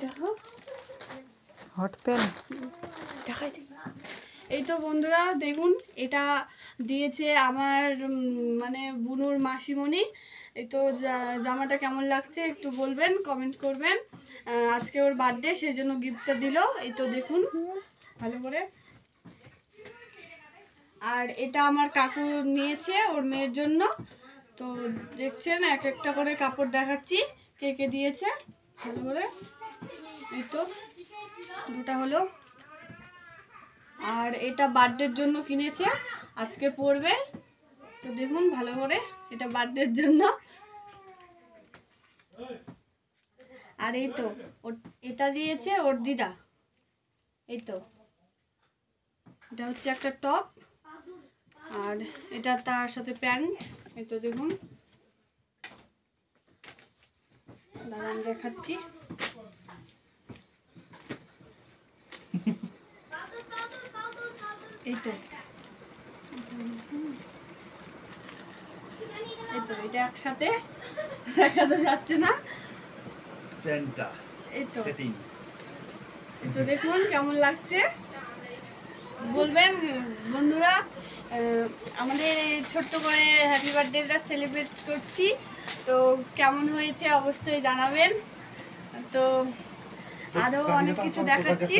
দেখো hot pen দেখাই। এই তো বন্ধুরা দেখুন, এটা দিয়েছে আমার মানে বুনুর মাসিমণি। এই তো জামাটা কেমন লাগছে একটু বলবেন, কমেন্ট করবেন। আজকে ওর বার্থডে, সেই জন্য গিফটটা দিল। এই তো দেখুন ভালো করে। আর এটা আমার কাকু নিয়েছে ওর মেয়ের জন্য। তো দেখছেন এক একটা করে কাপড় দেখাচ্ছি কে কে দিয়েছে ভালো করে। এই তো দুটা হলো। আর এটা বার্থডের জন্য কিনেছে, আজকে পরবে। তো দেখুন ভালো করে, এটা বার্থডের জন্য। আর এই তো এটা দিয়েছে ওর দিদা। এই তো এটা হচ্ছে একটা টপ, আর এটা তার সাথে প্যান্ট। এই তো দেখুন, দাঁড়ান দেখাচ্ছি। এই তো এটা একসাথে দেখা তো যাচ্ছে না। এই তো দেখুন কেমন লাগছে বলবেন বন্ধুরা। আমাদের ছোট্ট করে হ্যাপি বার্থডেটা সেলিব্রেট করছি, তো কেমন হয়েছে অবশ্যই জানাবেন। তো আরও অনেক কিছু দেখাচ্ছি।